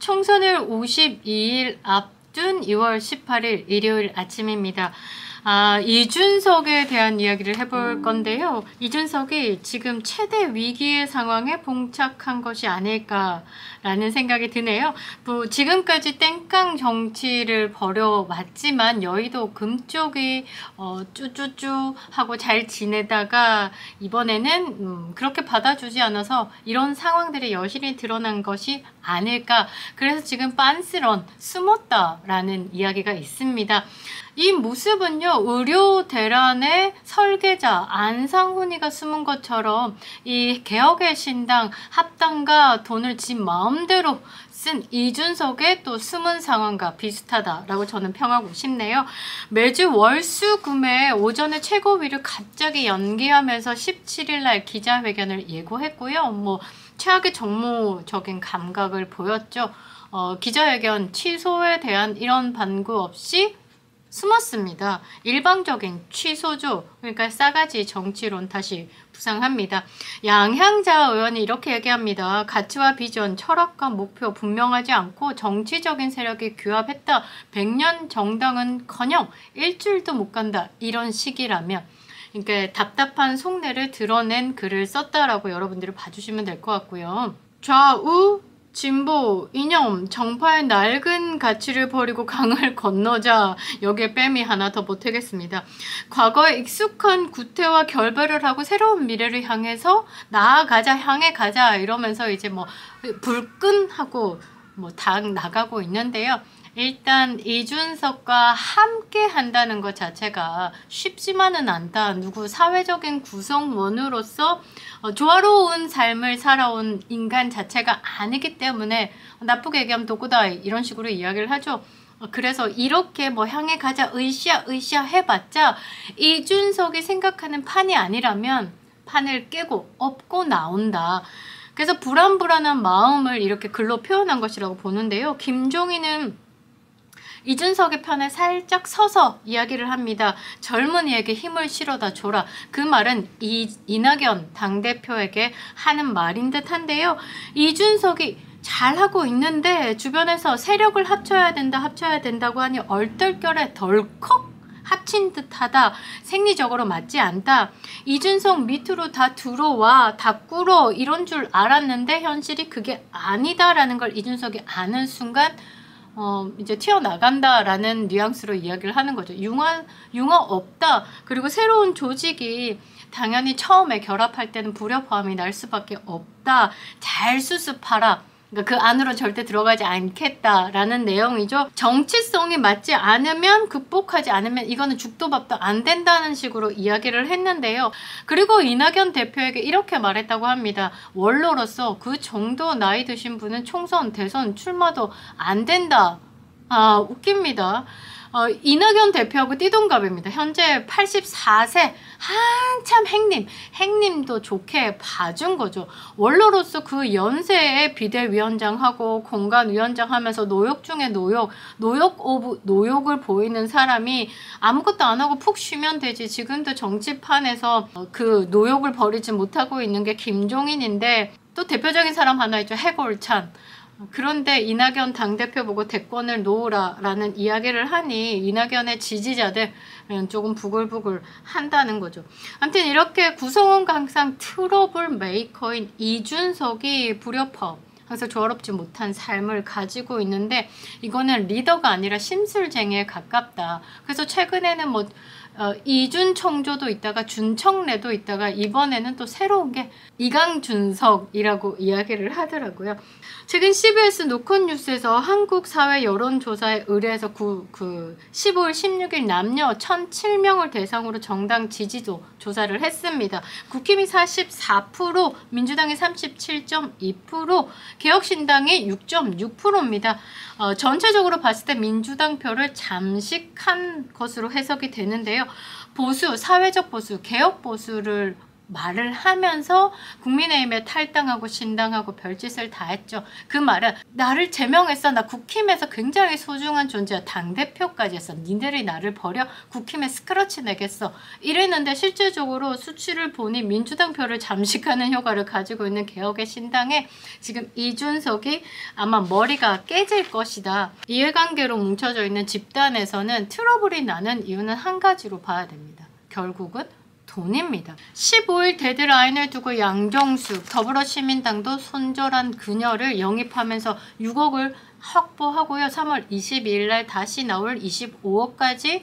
총선을 52일 앞둔 2월 18일 일요일 아침입니다. 이준석에 대한 이야기를 해볼 건데요. 이준석이 지금 최대 위기의 상황에 봉착한 것이 아닐까라는 생각이 드네요. 지금까지 땡깡 정치를 벌여왔지만 여의도 금쪽이 쭈쭈쭈 하고 잘 지내다가 이번에는 그렇게 받아주지 않아서 이런 상황들이 여실히 드러난 것이 아닐까. 그래서 지금 빤스런 숨었다라는 이야기가 있습니다. 이 모습은요, 의료 대란의 설계자 안상훈이가 숨은 것처럼 이 개혁의 신당 합당과 돈을 지 마음대로 쓴 이준석의 또 숨은 상황과 비슷하다라고 저는 평하고 싶네요. 매주 월수금에 오전에 최고위를 갑자기 연기하면서 17일 날 기자회견을 예고했고요. 최악의 정무적인 감각을 보였죠. 기자회견 취소에 대한 이런 반구 없이 숨었습니다. 일방적인 취소죠. 그러니까 싸가지 정치론 다시 부상합니다. 양향자 의원이 이렇게 얘기합니다. 가치와 비전, 철학과 목표 분명하지 않고 정치적인 세력이 규합했다. 100년 정당은커녕 일주일도 못 간다. 이런 식이라면 그러니까 답답한 속내를 드러낸 글을 썼다라고 여러분들이 봐주시면 될 것 같고요. 좌우 진보, 이념, 정파의 낡은 가치를 버리고 강을 건너자. 여기에 뺨이 하나 더 보태겠습니다. 과거에 익숙한 구태와 결별을 하고 새로운 미래를 향해서 나아가자, 향해 가자 이러면서 이제 불끈하고 당 나가고 있는데요. 일단 이준석과 함께 한다는 것 자체가 쉽지만은 않다. 누구 사회적인 구성원으로서 조화로운 삶을 살아온 인간 자체가 아니기 때문에 나쁘게 얘기하면 도구다 이런 식으로 이야기를 하죠. 그래서 이렇게 향해 가자 으쌰 해봤자 이준석이 생각하는 판이 아니라면 판을 깨고 엎고 나온다. 그래서 불안한 마음을 이렇게 글로 표현한 것이라고 보는데요. 김종인은 이준석의 편에 살짝 서서 이야기를 합니다. 젊은이에게 힘을 실어다 줘라. 그 말은 이낙연 당대표에게 하는 말인 듯 한데요. 이준석이 잘하고 있는데 주변에서 세력을 합쳐야 된다고 하니 얼떨결에 덜컥 합친 듯하다. 생리적으로 맞지 않다. 이준석 밑으로 다 들어와, 다 꿇어 이런 줄 알았는데 현실이 그게 아니다라는 걸 이준석이 아는 순간 이제 튀어나간다라는 뉘앙스로 이야기를 하는 거죠. 융화 없다. 그리고 새로운 조직이 당연히 처음에 결합할 때는 불협화음이 날 수밖에 없다. 잘 수습하라. 그러니까 그 안으로 절대 들어가지 않겠다라는 내용이죠. 정치성이 맞지 않으면, 극복하지 않으면 이거는 죽도 밥도 안 된다는 식으로 이야기를 했는데요. 그리고 이낙연 대표에게 이렇게 말했다고 합니다. 원로로서 그 정도 나이 드신 분은 총선, 대선 출마도 안 된다. 웃깁니다. 이낙연 대표하고 띠동갑입니다. 현재 84세 한참 행님도 좋게 봐준 거죠. 원로로서 그 연세에 비대위원장하고 공간위원장 하면서 노역 중에 노역 오브 노역을 보이는 사람이 아무것도 안 하고 푹 쉬면 되지. 지금도 정치판에서 그 노역을 버리지 못하고 있는 게 김종인인데 또 대표적인 사람 하나 있죠. 해골찬. 그런데 이낙연 당대표 보고 대권을 놓으라 라는 이야기를 하니 이낙연의 지지자들 조금 부글부글 한다는 거죠. 아무튼 이렇게 구성원과 항상 트러블 메이커인 이준석이 불협화음, 항상 조화롭지 못한 삶을 가지고 있는데 이거는 리더가 아니라 심술쟁이에 가깝다. 그래서 최근에는 이준청조도 있다가 준청래도 있다가 이번에는 또 새로운 게 이강준석이라고 이야기를 하더라고요. 최근 CBS 노컷뉴스에서 한국사회 여론조사에 의뢰해서 15일 16일 남녀 1,007명을 대상으로 정당 지지도 조사를 했습니다. 국힘이 44%, 민주당이 37.2%, 개혁신당이 6.6%입니다. 전체적으로 봤을 때 민주당 표를 잠식한 것으로 해석이 되는데요. 보수, 사회적 보수, 개혁 보수를 말을 하면서 국민의힘에 탈당하고 신당하고 별짓을 다 했죠. 그 말은 나를 제명했어. 나 국힘에서 굉장히 소중한 존재야. 당대표까지 했어. 니들이 나를 버려 국힘에 스크러치 내겠어. 이랬는데 실제적으로 수치를 보니 민주당 표를 잠식하는 효과를 가지고 있는 개혁의 신당에 지금 이준석이 아마 머리가 깨질 것이다. 이해관계로 뭉쳐져 있는 집단에서는 트러블이 나는 이유는 한 가지로 봐야 됩니다. 결국은 돈입니다. 15일 데드라인을 두고 양정숙 더불어시민당도 손절한 그녀를 영입하면서 6억을 확보하고요. 3월 22일 날 다시 나올 25억까지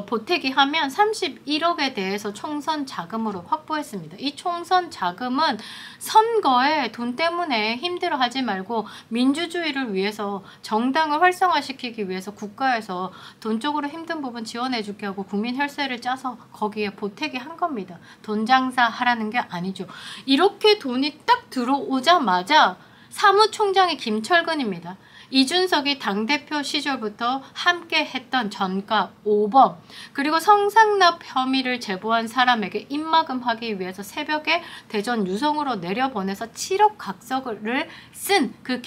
보태기 하면 31억에 대해서 총선 자금으로 확보했습니다. 이 총선 자금은 선거에 돈 때문에 힘들어하지 말고 민주주의를 위해서 정당을 활성화시키기 위해서 국가에서 돈적으로 힘든 부분 지원해줄게 하고 국민 혈세를 짜서 거기에 보태기 한 겁니다. 돈 장사 하라는 게 아니죠. 이렇게 돈이 딱 들어오자마자 사무총장이 김철근입니다. 이준석이 당대표 시절부터 함께 했던 전과 5범 그리고 성상납 혐의를 제보한 사람에게 입막음하기 위해서 새벽에 대전 유성으로 내려보내서 7억 각서를 쓴 그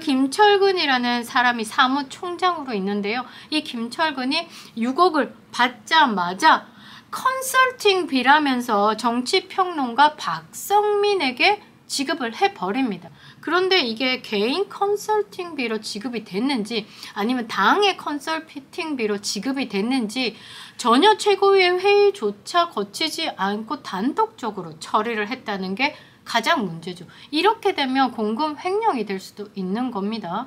김철근이라는 사람이 사무총장으로 있는데요. 이 김철근이 6억을 받자마자 컨설팅비라면서 정치평론가 박성민에게 지급을 해버립니다. 그런데 이게 개인 컨설팅비로 지급이 됐는지 아니면 당의 컨설팅비로 지급이 됐는지 전혀 최고위의 회의조차 거치지 않고 단독적으로 처리를 했다는 게 가장 문제죠. 이렇게 되면 공금 횡령이 될 수도 있는 겁니다.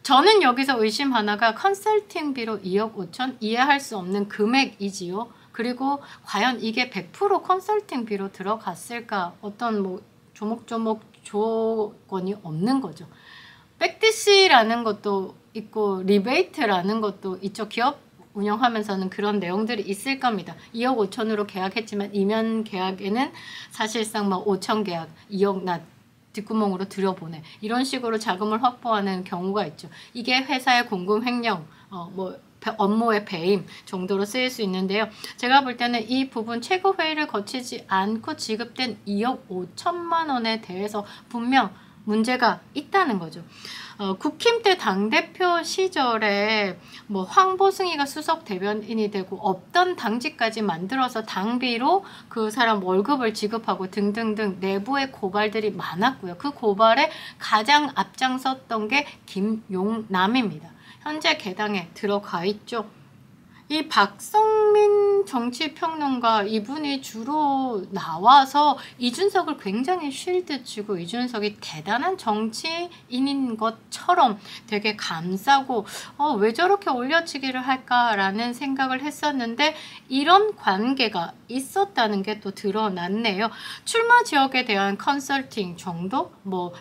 저는 여기서 의심 하나가 컨설팅비로 2억 5천 이해할 수 없는 금액이지요. 그리고 과연 이게 100% 컨설팅비로 들어갔을까? 어떤 조목조목 조건이 없는 거죠. 백디시라는 것도 있고 리베이트라는 것도 이쪽 기업 운영하면서는 그런 내용들이 있을 겁니다. 2억 5천으로 계약했지만 이면 계약에는 사실상 5천 계약 2억 나 뒷구멍으로 들여보내 이런 식으로 자금을 확보하는 경우가 있죠. 이게 회사의 공금 횡령 업무의 배임 정도로 쓰일 수 있는데요. 제가 볼 때는 이 부분 최고회의를 거치지 않고 지급된 2억 5천만 원에 대해서 분명 문제가 있다는 거죠. 국힘 때 당대표 시절에 황보승이가 수석 대변인이 되고 없던 당직까지 만들어서 당비로 그 사람 월급을 지급하고 등등등 내부의 고발들이 많았고요. 그 고발에 가장 앞장섰던 게 김용남입니다. 현재 개당에 들어가 있죠. 이 박성민 정치평론가 이분이 주로 나와서 이준석을 굉장히 쉴드치고 이준석이 대단한 정치인인 것처럼 되게 감싸고 왜 저렇게 올려치기를 할까라는 생각을 했었는데 이런 관계가 있었다는 게 또 드러났네요. 출마 지역에 대한 컨설팅 정도?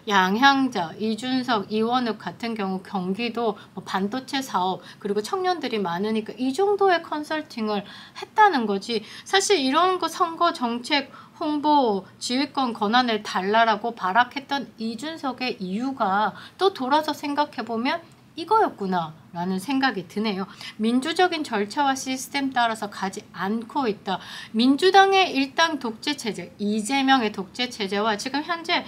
양향자, 이준석, 이원욱 같은 경우 경기도 반도체 사업 그리고 청년들이 많으니까 이 정도의 컨설팅을 했다는 거지. 사실 이런 거 선거 정책 홍보 지휘권 권한을 달라라고 발악했던 이준석의 이유가 또 돌아서 생각해보면 이거였구나 라는 생각이 드네요. 민주적인 절차와 시스템 따라서 가지 않고 있다. 민주당의 일당 독재체제, 이재명의 독재체제와 지금 현재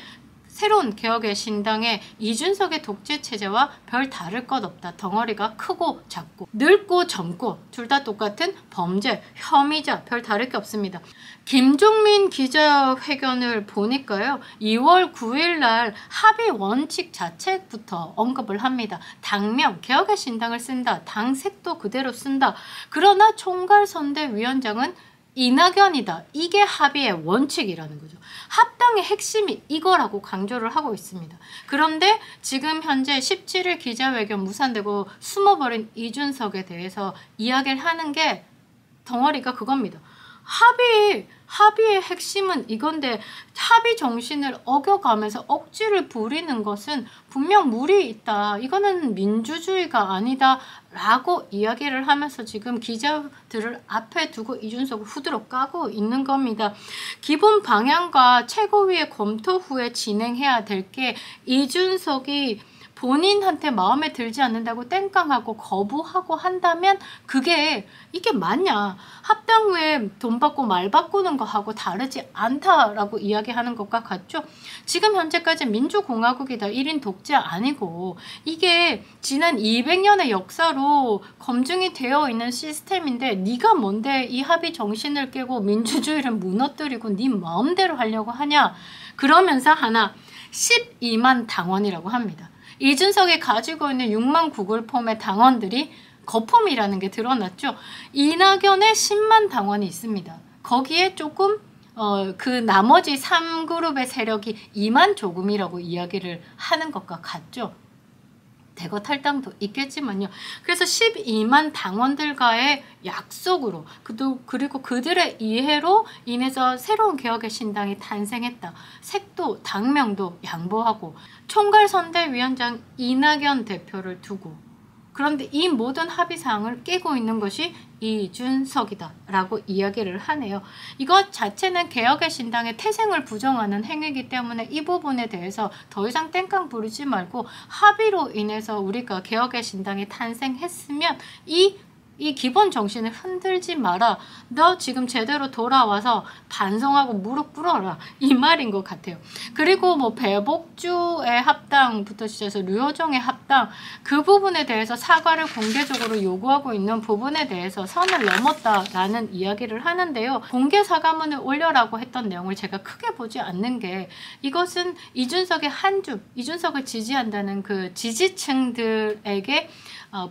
새로운 개혁의 신당의 이준석의 독재체제와 별 다를 것 없다. 덩어리가 크고 작고 늙고 젊고 둘 다 똑같은 범죄, 혐의자 별 다를 게 없습니다. 김종민 기자회견을 보니까요. 2월 9일 날 합의 원칙 자체부터 언급을 합니다. 당명, 개혁의 신당을 쓴다. 당색도 그대로 쓴다. 그러나 총괄선대위원장은 이낙연이다. 이게 합의의 원칙이라는 거죠. 합당의 핵심이 이거라고 강조를 하고 있습니다. 그런데 지금 현재 17일 기자회견 무산되고 숨어버린 이준석에 대해서 이야기를 하는 게 덩어리가 그겁니다. 합의의 핵심은 이건데 합의 정신을 어겨가면서 억지를 부리는 것은 분명 무리 있다. 이거는 민주주의가 아니다. 라고 이야기를 하면서 지금 기자들을 앞에 두고 이준석을 후드로 까고 있는 겁니다. 기본 방향과 최고위의 검토 후에 진행해야 될 게 이준석이 본인한테 마음에 들지 않는다고 땡깡하고 거부하고 한다면 이게 맞냐? 합당 후에 돈 받고 말 바꾸는 거하고 다르지 않다라고 이야기하는 것과 같죠? 지금 현재까지 민주공화국이다. 1인 독재 아니고 이게 지난 200년의 역사로 검증이 되어 있는 시스템인데 네가 뭔데 이 합의 정신을 깨고 민주주의를 무너뜨리고 네 마음대로 하려고 하냐? 그러면서 하나 12만 당원이라고 합니다. 이준석이 가지고 있는 6만 구글 폼의 당원들이 거품이라는 게 드러났죠. 이낙연의 10만 당원이 있습니다. 거기에 조금 그 나머지 3그룹의 세력이 2만 조금이라고 이야기를 하는 것과 같죠. 대거 탈당도 있겠지만요. 그래서 12만 당원들과의 약속으로 그리고 그들의 이해로 인해서 새로운 개혁의 신당이 탄생했다. 색도 당명도 양보하고 총괄선대위원장 이낙연 대표를 두고 그런데 이 모든 합의사항을 깨고 있는 것이 이준석이다 라고 이야기를 하네요. 이것 자체는 개혁의 신당의 태생을 부정하는 행위이기 때문에 이 부분에 대해서 더 이상 땡깡 부르지 말고 합의로 인해서 우리가 개혁의 신당이 탄생했으면 이 기본 정신을 흔들지 마라. 너 지금 제대로 돌아와서 반성하고 무릎 꿇어라. 이 말인 것 같아요. 그리고 뭐 배복주의 합당부터 시작해서 류호정의 합당 그 부분에 대해서 사과를 공개적으로 요구하고 있는 부분에 대해서 선을 넘었다라는 이야기를 하는데요. 공개 사과문을 올려라고 했던 내용을 제가 크게 보지 않는 게 이것은 이준석의 이준석을 지지한다는 그 지지층들에게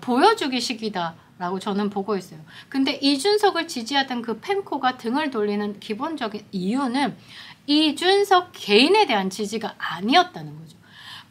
보여주기식이다. 라고 저는 보고 있어요. 근데 이준석을 지지하던 그 펜코가 등을 돌리는 기본적인 이유는 이준석 개인에 대한 지지가 아니었다는 거죠.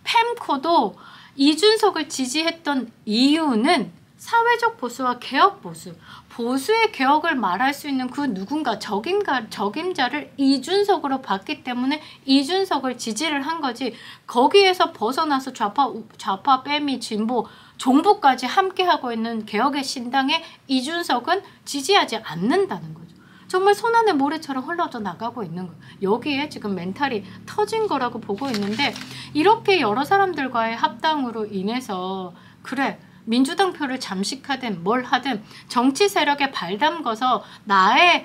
펜코도 이준석을 지지했던 이유는 사회적 보수와 개혁 보수, 보수의 개혁을 말할 수 있는 그 누군가 적임자를 이준석으로 봤기 때문에 이준석을 지지를 한 거지 거기에서 벗어나서 좌파 빼미 진보 종부까지 함께하고 있는 개혁의 신당에 이준석은 지지하지 않는다는 거죠. 정말 손안의 모래처럼 흘러져 나가고 있는 거예요. 여기에 지금 멘탈이 터진 거라고 보고 있는데 이렇게 여러 사람들과의 합당으로 인해서 그래 민주당 표를 잠식하든 뭘 하든 정치 세력에 발담궈서 나의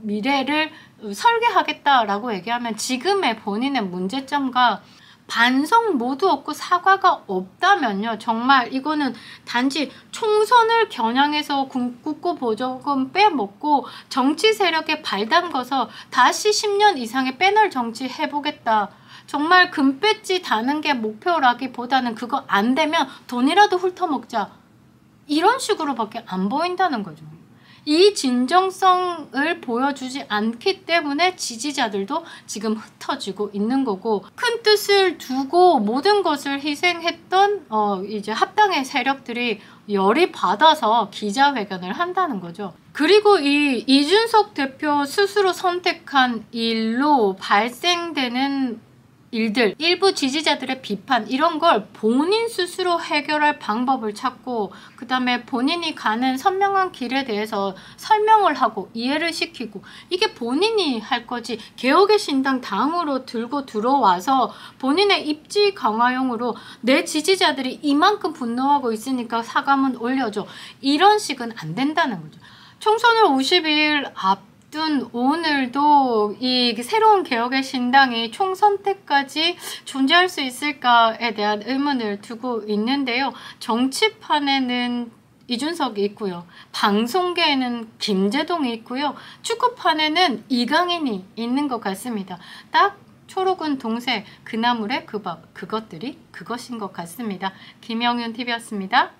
미래를 설계하겠다라고 얘기하면 지금의 본인의 문제점과 반성 모두 없고 사과가 없다면요. 정말 이거는 단지 총선을 겨냥해서 국고 보조금 빼먹고 정치 세력에 발담궈서 다시 10년 이상의 패널 정치 해보겠다. 정말 금배지 다는 게 목표라기보다는 그거 안 되면 돈이라도 훑어먹자. 이런 식으로밖에 안 보인다는 거죠. 이 진정성을 보여주지 않기 때문에 지지자들도 지금 흩어지고 있는 거고 큰 뜻을 두고 모든 것을 희생했던 이제 합당의 세력들이 열이 받아서 기자회견을 한다는 거죠. 그리고 이 이준석 대표 스스로 선택한 일로 발생되는 일들, 일부 지지자들의 비판 이런 걸 본인 스스로 해결할 방법을 찾고 그 다음에 본인이 가는 선명한 길에 대해서 설명을 하고 이해를 시키고 이게 본인이 할 거지 개혁의 신당 당으로 들고 들어와서 본인의 입지 강화용으로 내 지지자들이 이만큼 분노하고 있으니까 사과문 올려줘 이런 식은 안 된다는 거죠. 총선을 50일 앞둔 오늘도 이 새로운 개혁의 신당이 총선 때까지 존재할 수 있을까에 대한 의문을 두고 있는데요. 정치판에는 이준석이 있고요. 방송계에는 김재동이 있고요. 축구판에는 이강인이 있는 것 같습니다. 딱 초록은 동생, 그나물의 그 밥, 그것들이 그것인 것 같습니다. 김영윤 TV였습니다.